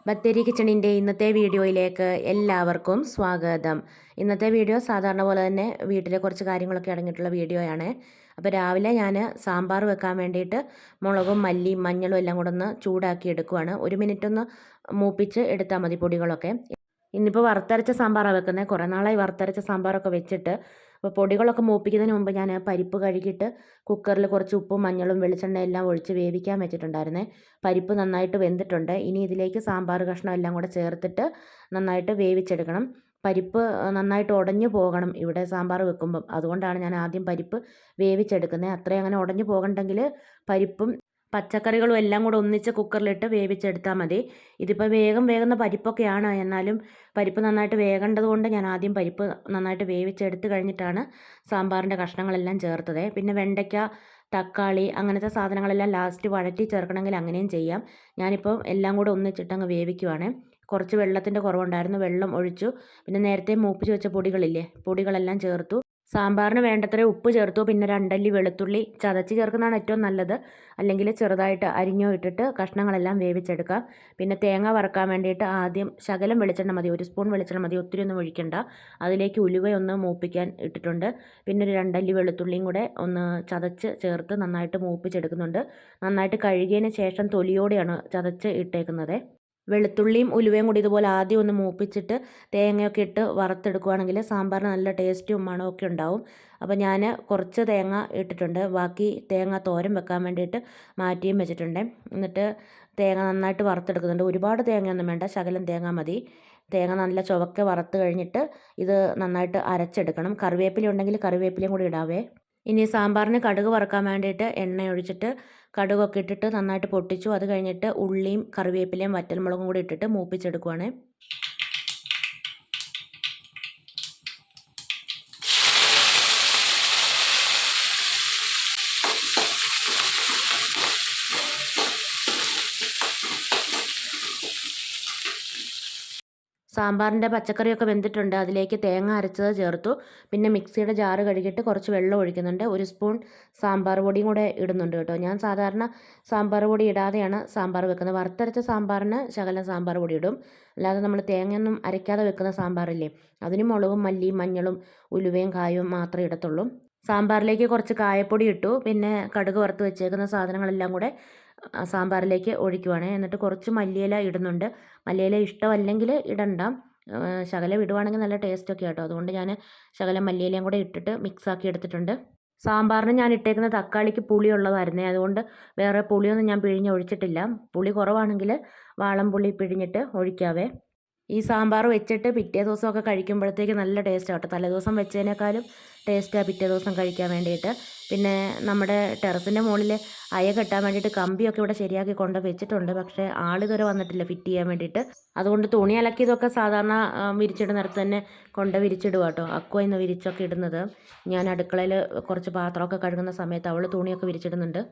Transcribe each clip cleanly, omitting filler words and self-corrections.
ബത്തേരി കിച്ചണിൻ്റെ ഇന്നത്തെ വീഡിയോയിലേക്ക് എല്ലാവർക്കും സ്വാഗതം. ഇന്നത്തെ വീഡിയോ സാധാരണ പോലെ തന്നെ വീട്ടിലെ കുറച്ച് കാര്യങ്ങളൊക്കെ അടങ്ങിയിട്ടുള്ള വീഡിയോയാണ്. അപ്പോൾ രാവിലെ ഞാൻ സാമ്പാർ വെക്കാൻ വേണ്ടിയിട്ട് മുളകും മല്ലിയും മഞ്ഞളും എല്ലാം കൂടെ ഒന്ന് ചൂടാക്കി എടുക്കുവാണ്. 1 മിനിറ്റ് ഒന്ന് മൂപ്പിച്ച് എടുത്താൽ മതി പൊടികളൊക്കെ. ഇന്നിപ്പോൾ വറുത്തരച്ച സാമ്പാറാണ് വെക്കുന്നത്. കുറേ നാളായി വറുത്തരച്ച സാമ്പാറൊക്കെ വെച്ചിട്ട്. അപ്പോൾ പൊടികളൊക്കെ മൂപ്പിക്കുന്നതിന് മുമ്പ് ഞാൻ പരിപ്പ് കഴുകിയിട്ട് കുക്കറിൽ കുറച്ച് ഉപ്പും മഞ്ഞളും വെളിച്ചെണ്ണ എല്ലാം ഒഴിച്ച് വേവിക്കാൻ വെച്ചിട്ടുണ്ടായിരുന്നേ. പരിപ്പ് നന്നായിട്ട് വെന്തിട്ടുണ്ട്. ഇനി ഇതിലേക്ക് സാമ്പാർ കഷ്ണം എല്ലാം കൂടെ ചേർത്തിട്ട് നന്നായിട്ട് വേവിച്ചെടുക്കണം. പരിപ്പ് നന്നായിട്ട് ഉടഞ്ഞു പോകണം ഇവിടെ സാമ്പാർ വെക്കുമ്പം. അതുകൊണ്ടാണ് ഞാൻ ആദ്യം പരിപ്പ് വേവിച്ചെടുക്കുന്നത്. അത്രയും അങ്ങനെ ഉടഞ്ഞു പോകണ്ടെങ്കിൽ പരിപ്പും പച്ചക്കറികളും എല്ലാം കൂടെ ഒന്നിച്ച് കുക്കറിലിട്ട് വേവിച്ചെടുത്താൽ മതി. ഇതിപ്പോൾ വേഗം വേകുന്ന പരിപ്പൊക്കെയാണ്. എന്നാലും പരിപ്പ് നന്നായിട്ട് വേകേണ്ടത് കൊണ്ട് ഞാൻ ആദ്യം പരിപ്പ് നന്നായിട്ട് വേവിച്ചെടുത്ത് കഴിഞ്ഞിട്ടാണ് സാമ്പാറിൻ്റെ കഷ്ണങ്ങളെല്ലാം ചേർത്തത്. പിന്നെ വെണ്ടയ്ക്ക, തക്കാളി അങ്ങനത്തെ സാധനങ്ങളെല്ലാം ലാസ്റ്റ് വഴറ്റി ചേർക്കണമെങ്കിൽ അങ്ങനെയും ചെയ്യാം. ഞാനിപ്പോൾ എല്ലാം കൂടെ ഒന്നിച്ചിട്ടങ്ങ് വേവിക്കുവാണ്. കുറച്ച് വെള്ളത്തിൻ്റെ കുറവുണ്ടായിരുന്നു, വെള്ളം ഒഴിച്ചു. പിന്നെ നേരത്തെ മൂപ്പിച്ച് വെച്ച പൊടികളില്ലേ, പൊടികളെല്ലാം ചേർത്തു. സാമ്പാറിന് വേണ്ടത്ര ഉപ്പ് ചേർത്തു. പിന്നെ 2 അല്ലി വെളുത്തുള്ളി ചതച്ച് ചേർക്കുന്നതാണ് ഏറ്റവും നല്ലത്. അല്ലെങ്കിൽ ചെറുതായിട്ട് അരിഞ്ഞോ ഇട്ടിട്ട് കഷ്ണങ്ങളെല്ലാം വേവിച്ചെടുക്കാം. പിന്നെ തേങ്ങ വറക്കാൻ വേണ്ടിയിട്ട് ആദ്യം ശകലം വെളിച്ചെണ്ണ മതി, 1 സ്പൂൺ വെളിച്ചെണ്ണ മതി, ഒത്തിരി ഒന്നും ഒഴിക്കണ്ട. അതിലേക്ക് ഉലുവയൊന്ന് മൂപ്പിക്കാൻ ഇട്ടിട്ടുണ്ട്. പിന്നെ ഒരു 2 അല്ലി വെളുത്തുള്ളിയും കൂടെ ഒന്ന് ചതച്ച് ചേർത്ത് നന്നായിട്ട് മൂപ്പിച്ചെടുക്കുന്നുണ്ട്. നന്നായിട്ട് കഴുകിയതിന് ശേഷം തൊലിയോടെയാണ് ചതച്ച് ഇട്ടേക്കുന്നത്. വെളുത്തുള്ളിയും ഉലുവയും കൂടി ഇതുപോലെ ആദ്യം ഒന്ന് മൂപ്പിച്ചിട്ട് തേങ്ങയൊക്കെ ഇട്ട് വറുത്തെടുക്കുകയാണെങ്കിൽ സാമ്പാറിന് നല്ല ടേസ്റ്റും മണമൊക്കെ ഉണ്ടാവും. അപ്പോൾ ഞാൻ കുറച്ച് തേങ്ങ ഇട്ടിട്ടുണ്ട്. ബാക്കി തേങ്ങ തോരൻ വെക്കാൻ വേണ്ടിയിട്ട് മാറ്റിയും വെച്ചിട്ടുണ്ട്. എന്നിട്ട് തേങ്ങ നന്നായിട്ട് വറുത്തെടുക്കുന്നുണ്ട്. ഒരുപാട് തേങ്ങയൊന്നും വേണ്ട, ശകലം തേങ്ങ മതി. തേങ്ങ നല്ല ചുവക്കെ വറുത്ത് കഴിഞ്ഞിട്ട് ഇത് നന്നായിട്ട് അരച്ചെടുക്കണം. കറിവേപ്പില ഉണ്ടെങ്കിൽ കറിവേപ്പിലയും കൂടി ഇടാവേ. ഇനി സാമ്പാറിന് കടുക് വറുക്കാൻ വേണ്ടിയിട്ട് എണ്ണ ഒഴിച്ചിട്ട് കടുകൊക്കെ ഇട്ടിട്ട് നന്നായിട്ട് പൊട്ടിച്ചു. അത് കഴിഞ്ഞിട്ട് ഉള്ളിയും കറിവേപ്പിലയും വറ്റൽമുളകും കൂടി ഇട്ടിട്ട് മൂപ്പിച്ചെടുക്കുവാണ്. സാമ്പാറിൻ്റെ പച്ചക്കറിയൊക്കെ വെന്തിട്ടുണ്ട്. അതിലേക്ക് തേങ്ങ അരച്ചത് ചേർത്തു. പിന്നെ മിക്സിയുടെ ജാറ് കഴുകിയിട്ട് കുറച്ച് വെള്ളം ഒഴിക്കുന്നുണ്ട്. 1 സ്പൂൺ സാമ്പാർ പൊടിയും കൂടെ ഇടുന്നുണ്ട് കേട്ടോ. ഞാൻ സാധാരണ സാമ്പാർ പൊടി ഇടാതെയാണ് സാമ്പാർ വെക്കുന്നത്. വറുത്തരച്ച സാമ്പാറിന് ശകലം സാമ്പാർ പൊടി ഇടും. അല്ലാതെ നമ്മൾ തേങ്ങയൊന്നും അരയ്ക്കാതെ വെക്കുന്ന സാമ്പാറില്ലേ, അതിന് മുളകും മല്ലിയും മഞ്ഞളും ഉലുവയും കായവും മാത്രമേ ഇടത്തുള്ളൂ. സാമ്പാറിലേക്ക് കുറച്ച് കായപ്പൊടി ഇട്ടു. പിന്നെ കടുക് വറുത്ത് വെച്ചേക്കുന്ന സാധനങ്ങളെല്ലാം കൂടെ സാമ്പാറിലേക്ക് ഒഴിക്കുവാണ്. എന്നിട്ട് കുറച്ച് മല്ലിയില ഇടുന്നുണ്ട്. മല്ലിയില ഇഷ്ടമല്ലെങ്കിൽ ഇടണ്ട, ശകലം ഇടുവാണെങ്കിൽ നല്ല ടേസ്റ്റൊക്കെ കേട്ടോ. അതുകൊണ്ട് ഞാൻ ശകലം മല്ലിയിലയും കൂടെ ഇട്ടിട്ട് മിക്സാക്കി എടുത്തിട്ടുണ്ട്. സാമ്പാറിന് ഞാൻ ഇട്ടേക്കുന്ന തക്കാളിക്ക് പുളി ഉള്ളതായിരുന്നേ. അതുകൊണ്ട് വേറെ പുളിയൊന്നും ഞാൻ പിഴിഞ്ഞ് ഒഴിച്ചിട്ടില്ല. പുളി കുറവാണെങ്കിൽ വാളം പുളി പിഴിഞ്ഞിട്ട് ഒഴിക്കാവേ. ഈ സാമ്പാർ വെച്ചിട്ട് പിറ്റേ ദിവസമൊക്കെ കഴിക്കുമ്പോഴത്തേക്ക് നല്ല ടേസ്റ്റ് ആട്ടോ. തലേദിവസം വെച്ചതിനേക്കാളും ടേസ്റ്റാണ് പിറ്റേ ദിവസം കഴിക്കാൻ വേണ്ടിയിട്ട്. പിന്നെ നമ്മുടെ ടെറസിൻ്റെ മുകളിൽ അയ കെട്ടാൻ വേണ്ടിയിട്ട് കമ്പിയൊക്കെ ഇവിടെ ശരിയാക്കി കൊണ്ട് വെച്ചിട്ടുണ്ട്. പക്ഷേ ആളിതുവരെ വന്നിട്ടില്ല ഫിറ്റ് ചെയ്യാൻ വേണ്ടിയിട്ട്. അതുകൊണ്ട് തുണി അലക്കിയതൊക്കെ സാധാരണ വിരിച്ചിടുന്നിടത്ത് തന്നെ കൊണ്ട് വിരിച്ചിടുക കേട്ടോ. അക്കുവ ഇന്ന് വിരിച്ചൊക്കെ ഇടുന്നത്. ഞാൻ അടുക്കളയിൽ കുറച്ച് പാത്രമൊക്കെ കഴുകുന്ന സമയത്ത് അവൾ തുണിയൊക്കെ വിരിച്ചിടുന്നുണ്ട്.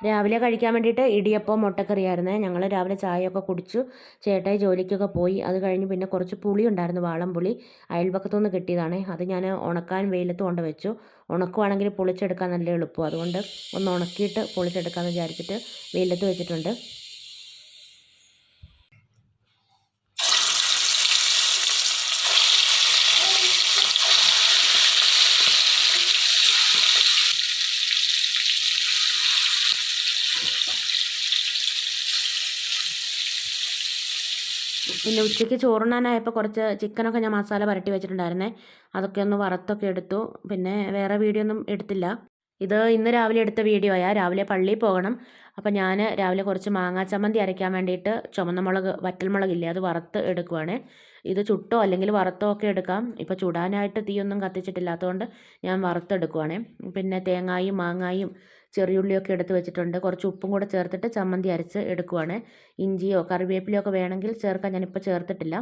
രാവിലെ കഴിക്കാൻ വേണ്ടിയിട്ട് ഇടിയപ്പം മുട്ടക്കറിയായിരുന്നേ. ഞങ്ങൾ രാവിലെ ചായയൊക്കെ കുടിച്ചു. ചേട്ടായി ജോലിക്കൊക്കെ പോയി. അത് കഴിഞ്ഞ് പിന്നെ കുറച്ച് പുളി ഉണ്ടായിരുന്നു, വാളംപുളി. അയൽപക്കത്തുനിന്ന് കിട്ടിയതാണ്. അത് ഞാൻ ഉണക്കാൻ വെയിലത്ത് കൊണ്ട് വെച്ചു. ഉണക്കുവാണെങ്കിൽ പൊളിച്ചെടുക്കാൻ നല്ല എളുപ്പം. അതുകൊണ്ട് ഒന്ന് ഉണക്കിയിട്ട് പൊളിച്ചെടുക്കാമെന്ന് വിചാരിച്ചിട്ട് വെയിലത്ത് വെച്ചിട്ടുണ്ട്. പിന്നെ ഉച്ചയ്ക്ക് ചോറുണ്ണാനായപ്പോൾ കുറച്ച് ചിക്കനൊക്കെ ഞാൻ മസാല പുരട്ടി വെച്ചിട്ടുണ്ടായിരുന്നേ. അതൊക്കെ ഒന്ന് വറുത്തൊക്കെ എടുത്തു. പിന്നെ വേറെ വീഡിയോ ഒന്നും എടുത്തില്ല. ഇത് ഇന്ന് രാവിലെ എടുത്ത വീഡിയോയാണ്. രാവിലെ പള്ളിയിൽ പോകണം. അപ്പോൾ ഞാൻ രാവിലെ കുറച്ച് മാങ്ങാ ചമ്മന്തി അരയ്ക്കാൻ വേണ്ടിയിട്ട് ചുമന്ന മുളക്, വറ്റൽമുളകില്ലേ, അത് വറുത്ത് എടുക്കുവാണ്. ഇത് ചുട്ടോ അല്ലെങ്കിൽ വറുത്തോ ഒക്കെ എടുക്കാം. ഇപ്പോൾ ചുടാനായിട്ട് തീയൊന്നും കത്തിച്ചിട്ടില്ലാത്തതുകൊണ്ട് ഞാൻ വറുത്തെടുക്കുവാണ്. പിന്നെ തേങ്ങായും മാങ്ങായും ചെറിയുള്ളിയൊക്കെ എടുത്ത് വെച്ചിട്ടുണ്ട്. കുറച്ച് ഉപ്പും കൂടെ ചേർത്തിട്ട് ചമ്മന്തി അരച്ച് എടുക്കുവാണ്. ഇഞ്ചിയോ കറിവേപ്പിലയോ ഒക്കെ വേണമെങ്കിൽ ചേർക്കാൻ, ഞാനിപ്പോൾ ചേർത്തിട്ടില്ല.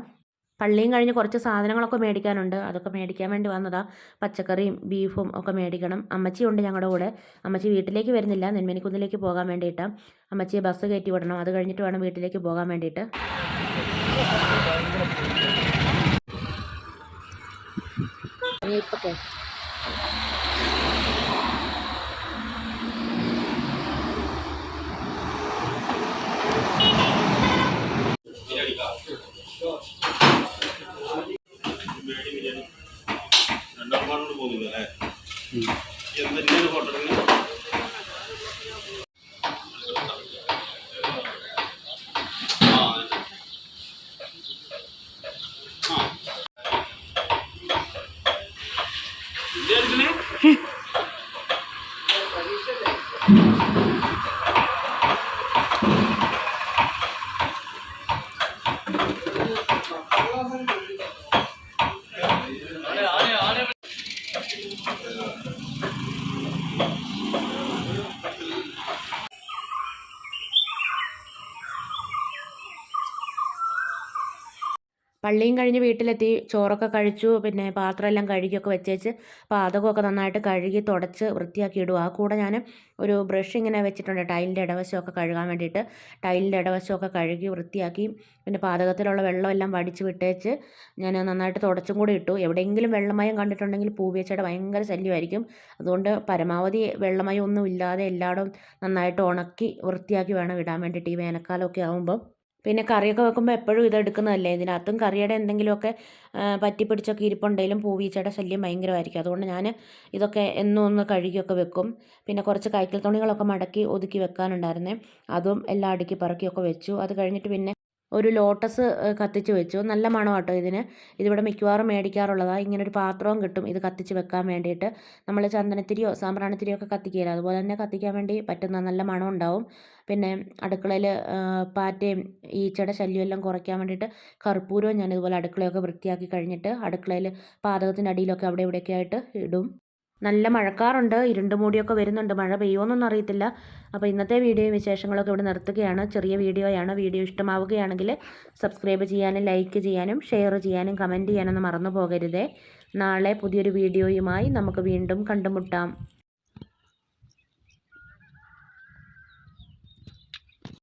പള്ളിയും കഴിഞ്ഞ് കുറച്ച് സാധനങ്ങളൊക്കെ മേടിക്കാനുണ്ട്. അതൊക്കെ മേടിക്കാൻ വേണ്ടി വന്നതാണ്. പച്ചക്കറിയും ബീഫും ഒക്കെ മേടിക്കണം. അമ്മച്ചിയുണ്ട് ഞങ്ങളുടെ കൂടെ. അമ്മച്ചി വീട്ടിലേക്ക് വരുന്നില്ല, നെന്മിനിക്കുന്നിലേക്ക് പോകാൻ വേണ്ടിയിട്ടാണ്. അമ്മച്ചിയെ ബസ് കയറ്റി വിടണം. അത് കഴിഞ്ഞിട്ട് വേണം വീട്ടിലേക്ക് പോകാൻ വേണ്ടിയിട്ട്. ഇപ്പൊക്കെ പള്ളിയും കഴിഞ്ഞ് വീട്ടിലെത്തി ചോറൊക്കെ കഴിച്ചു. പിന്നെ പാത്രമെല്ലാം കഴുകിയൊക്കെ വെച്ചേച്ച് പാതകമൊക്കെ നന്നായിട്ട് കഴുകി തുടച്ച് വൃത്തിയാക്കി ഇടുക. ആ കൂടെ ഞാൻ ഒരു ബ്രഷ് ഇങ്ങനെ വെച്ചിട്ടുണ്ട് ടൈലിൻ്റെ ഇടവശമൊക്കെ കഴുകാൻ വേണ്ടിയിട്ട്. ടൈലിൻ്റെ ഇടവശമൊക്കെ കഴുകി വൃത്തിയാക്കി പിന്നെ പാതകത്തിലുള്ള വെള്ളമെല്ലാം വടിച്ച് വിട്ടേച്ച് ഞാൻ നന്നായിട്ട് തുടച്ചും കൂടി ഇട്ടു. എവിടെയെങ്കിലും വെള്ളമയം കണ്ടിട്ടുണ്ടെങ്കിൽ പൂവേച്ചയുടെ ഭയങ്കര ശല്യമായിരിക്കും. അതുകൊണ്ട് പരമാവധി വെള്ളമയം ഒന്നും ഇല്ലാതെ എല്ലായിടവും നന്നായിട്ട് ഉണക്കി വൃത്തിയാക്കി വേണം ഇടാൻ വേണ്ടിയിട്ട് ഈ വേനൽക്കാലമൊക്കെ ആകുമ്പോൾ. പിന്നെ കറിയൊക്കെ വെക്കുമ്പോൾ എപ്പോഴും ഇതെടുക്കുന്നതല്ലേ, ഇതിനകത്തും കറിയുടെ എന്തെങ്കിലുമൊക്കെ പറ്റിപ്പിടിച്ചൊക്കെ ഇരിപ്പുണ്ടെങ്കിലും പൂവീച്ചയുടെ ശല്യം ഭയങ്കരമായിരിക്കും. അതുകൊണ്ട് ഞാൻ ഇതൊക്കെ എന്നും ഒന്ന് കഴുകിയൊക്കെ വെക്കും. പിന്നെ കുറച്ച് കൈക്കൽ തുണികളൊക്കെ മടക്കി ഒതുക്കി വെക്കാനുണ്ടായിരുന്നേ, അതും എല്ലാം അടുക്കി പറക്കിയൊക്കെ വെച്ചു. അത് കഴിഞ്ഞിട്ട് പിന്നെ ഒരു ലോട്ടസ് കത്തിച്ച് വെച്ചു. നല്ല മണം കേട്ടോ ഇതിന്. ഇതിവിടെ മിക്കവാറും മേടിക്കാറുള്ളതാണ്. ഇങ്ങനൊരു പാത്രവും കിട്ടും ഇത് കത്തിച്ച് വെക്കാൻ വേണ്ടിയിട്ട്. നമ്മൾ ചന്ദനത്തിരിയോ സാമ്പ്രാണിത്തിരിയോ ഒക്കെ കത്തിക്കുകയില്ല, അതുപോലെ തന്നെ കത്തിക്കാൻ വേണ്ടി പറ്റുന്ന നല്ല മണം ഉണ്ടാവും. പിന്നെ അടുക്കളയിൽ പാറ്റയും ഈച്ചയുടെ ശല്യമെല്ലാം കുറയ്ക്കാൻ വേണ്ടിയിട്ട് കർപ്പൂരവും ഞാൻ ഇതുപോലെ അടുക്കളയൊക്കെ വൃത്തിയാക്കി കഴിഞ്ഞിട്ട് അടുക്കളയിൽ പാതകത്തിൻ്റെ അടിയിലൊക്കെ അവിടെ ഇവിടെയൊക്കെ ആയിട്ട് ഇടും. നല്ല മഴക്കാറുണ്ട്, ഇരുണ്ട് മൂടിയൊക്കെ വരുന്നുണ്ട്. മഴ പെയ്യുമോയെന്നൊന്നും അറിയത്തില്ല. അപ്പോൾ ഇന്നത്തെ വീഡിയോയും വിശേഷങ്ങളൊക്കെ ഇവിടെ നിർത്തുകയാണ്. ചെറിയ വീഡിയോയാണ്. വീഡിയോ ഇഷ്ടമാവുകയാണെങ്കിൽ സബ്സ്ക്രൈബ് ചെയ്യാനും ലൈക്ക് ചെയ്യാനും ഷെയർ ചെയ്യാനും കമൻറ്റ് ചെയ്യാനൊന്നും മറന്നു പോകരുതേ. നാളെ പുതിയൊരു വീഡിയോയുമായി നമുക്ക് വീണ്ടും കണ്ടുമുട്ടാം.